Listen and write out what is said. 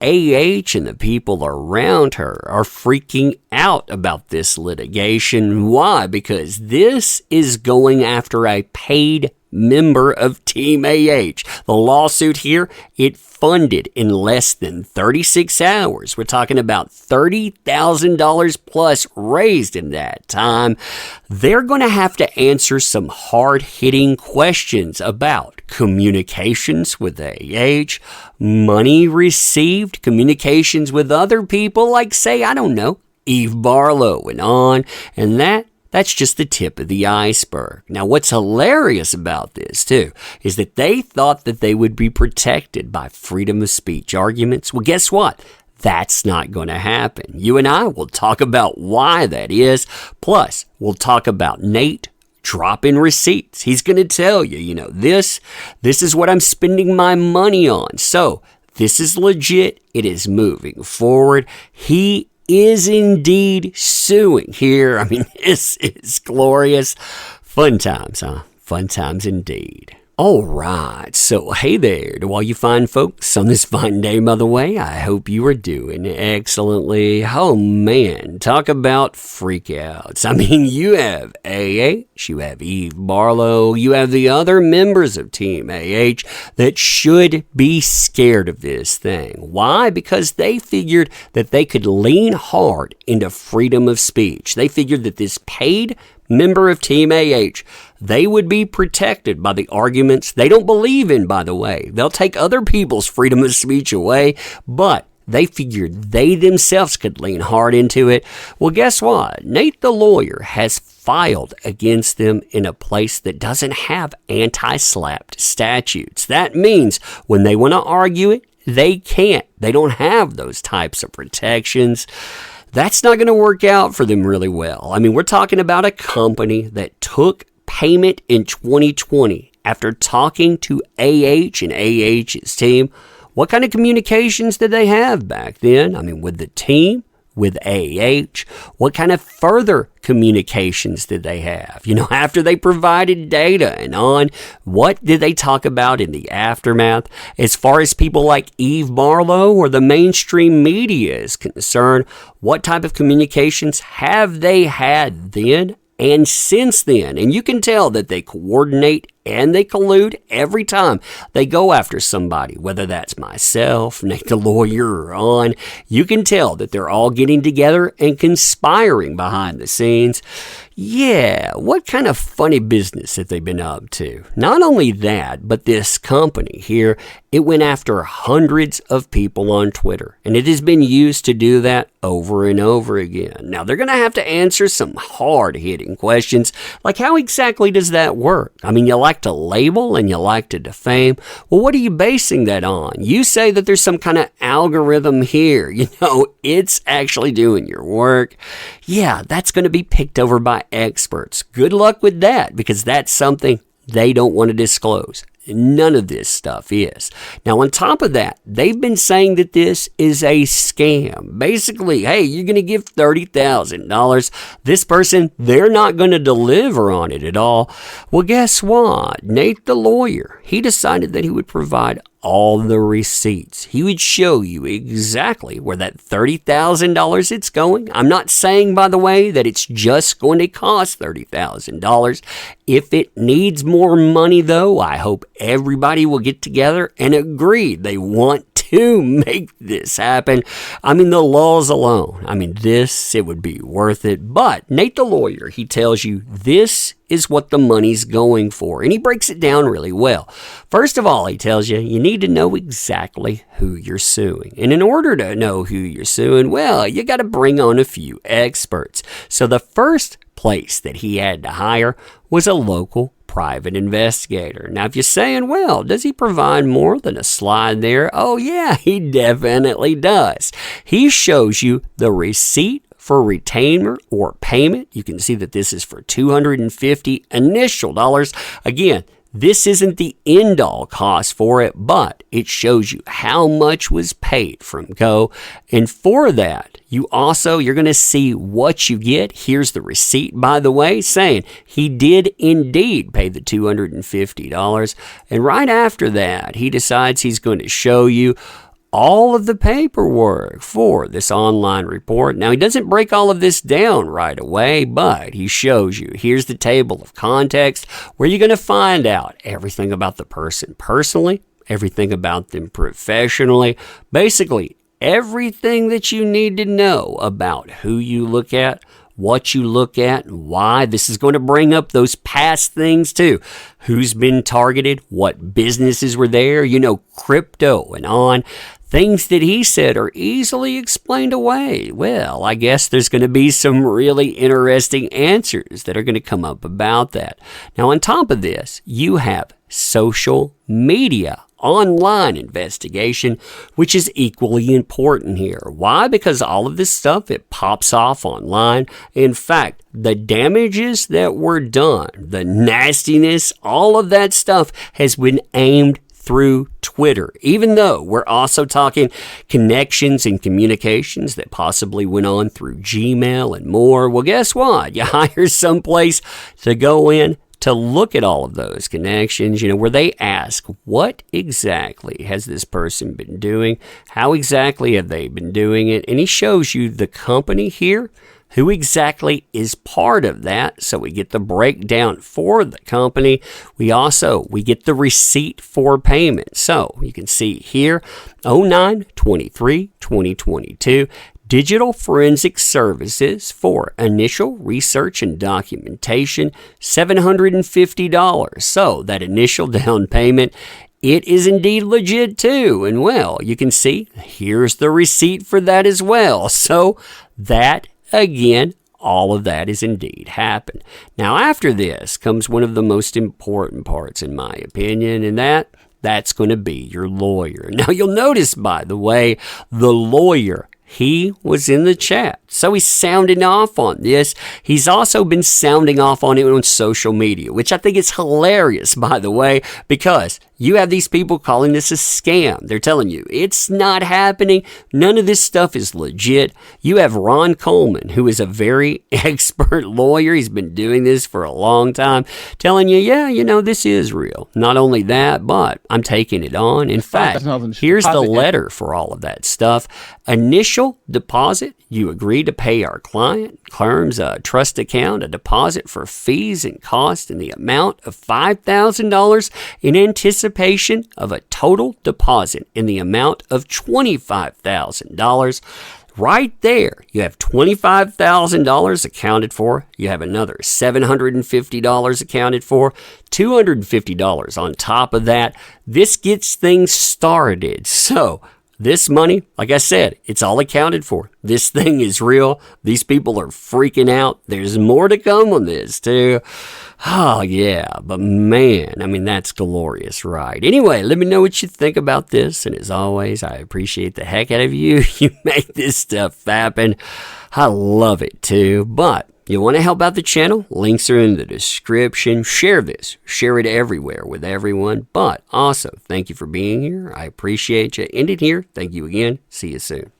AH and the people around her are freaking out about this litigation. Why? Because this is going after a paid member of Team AH. The lawsuit here, it funded in less than 36 hours. We're talking about $30,000 plus raised in that time. They're going to have to answer some hard-hitting questions about communications with AH, money received, communications with other people like, say, I don't know, Eve Barlow and on, and that's just the tip of the iceberg. Now, what's hilarious about this, too, is that they thought that they would be protected by freedom of speech arguments. Well, guess what? That's not going to happen. You and I will talk about why that is. Plus, we'll talk about Nate dropping receipts. He's going to tell you, this is what I'm spending my money on. So, this is legit. It is moving forward. He is indeed suing here. I mean, this is glorious. Fun times, huh? Fun times indeed. All right, so hey there to all you fine folks on this fine day, by the way. I hope you are doing excellently. Oh man, talk about freakouts. I mean, you have AH, you have Eve Barlow, you have the other members of Team AH that should be scared of this thing. Why? Because they figured that they could lean hard into freedom of speech. They figured that this paid member of Team AH, they would be protected by the arguments they don't believe in, by the way. They'll take other people's freedom of speech away, but they figured they themselves could lean hard into it. Well, guess what? Nate the lawyer has filed against them in a place that doesn't have anti-slapped statutes. That means when they want to argue it, they can't. They don't have those types of protections. That's not going to work out for them really well. I mean, we're talking about a company that took payment in 2020 after talking to AH and AH's team. What kind of communications did they have back then? I mean, with the team, with AH, what kind of further communications did they have? After they provided data and on, what did they talk about in the aftermath? As far as people like Eve Barlow or the mainstream media is concerned, what type of communications have they had then and since then? And you can tell that they coordinate and they collude every time they go after somebody, whether that's myself, Nate the lawyer, or on. You can tell that they're all getting together and conspiring behind the scenes. Yeah, what kind of funny business have they been up to? Not only that, but this company here, it went after hundreds of people on Twitter, and it has been used to do that over and over again. Now, they're going to have to answer some hard-hitting questions, like how exactly does that work? I mean, you like to label and you like to defame. Well, what are you basing that on? You say that there's some kind of algorithm here. It's actually doing your work. Yeah, that's going to be picked over by experts. Good luck with that, because that's something they don't want to disclose. None of this stuff is. Now, on top of that, they've been saying that this is a scam. Basically, hey, you're going to give $30,000. This person, they're not going to deliver on it at all. Well, guess what? Nate the lawyer, he decided that he would provide all the receipts. He would show you exactly where that $30,000 it's going. I'm not saying, by the way, that it's just going to cost $30,000. If it needs more money, though, I hope everybody will get together and agree they want to make this happen. I mean, the laws alone. I mean, it would be worth it. But Nate the lawyer, he tells you this is what the money's going for. And he breaks it down really well. First of all, he tells you need to know exactly who you're suing. And in order to know who you're suing, well, you got to bring on a few experts. So the first place that he had to hire was a local private investigator. Now, if you're saying, well, does he provide more than a slide there? Oh, yeah, he definitely does. He shows you the receipt for retainer or payment. You can see that this is for $250 initial dollars. Again, this isn't the end-all cost for it, but it shows you how much was paid from Go. And for that, you're going to see what you get. Here's the receipt, by the way, saying he did indeed pay the $250. And right after that, he decides he's going to show you all of the paperwork for this online report. Now, he doesn't break all of this down right away, but he shows you, here's the table of context where you're going to find out everything about the person personally, everything about them professionally, basically everything that you need to know about who you look at, what you look at, and why. This is going to bring up those past things too. Who's been targeted, what businesses were there, crypto and on. Things that he said are easily explained away. Well, I guess there's going to be some really interesting answers that are going to come up about that. Now, on top of this, you have social media online investigation, which is equally important here. Why? Because all of this stuff, it pops off online. In fact, the damages that were done, the nastiness, all of that stuff has been aimed through Twitter, even though we're also talking connections and communications that possibly went on through Gmail and more. Well, guess what? You hire someplace to go in to look at all of those connections, where they ask, what exactly has this person been doing? How exactly have they been doing it? And he shows you the company here, who exactly is part of that. So we get the breakdown for the company. We get the receipt for payment. So you can see here, 09/23/2022, Digital Forensic Services for initial research and documentation, $750. So that initial down payment, it is indeed legit too. And well, you can see here's the receipt for that as well. So that, again, all of that is indeed happened. Now, after this comes one of the most important parts, in my opinion, and that's going to be your lawyer. Now, you'll notice, by the way, the lawyer, he was in the chat. So he's sounding off on this. He's also been sounding off on it on social media, which I think is hilarious, by the way, because you have these people calling this a scam. They're telling you it's not happening. None of this stuff is legit. You have Ron Coleman, who is a very expert lawyer. He's been doing this for a long time, telling you, this is real. Not only that, but I'm taking it on. In fact, here's the letter for all of that stuff. Initial deposit, you agree to pay our client, terms a trust account, a deposit for fees and costs in the amount of $5,000 in anticipation of a total deposit in the amount of $25,000. Right there, you have $25,000 accounted for. You have another $750 accounted for, $250 on top of that. This gets things started. So this money, like I said, it's all accounted for. This thing is real. These people are freaking out. There's more to come on this, too. Oh, yeah. But man, that's glorious, right? Anyway, let me know what you think about this. And as always, I appreciate the heck out of you. You make this stuff happen. I love it, too. But you want to help out the channel? Links are in the description. Share this. Share it everywhere with everyone. But also, thank you for being here. I appreciate you. End it here. Thank you again. See you soon.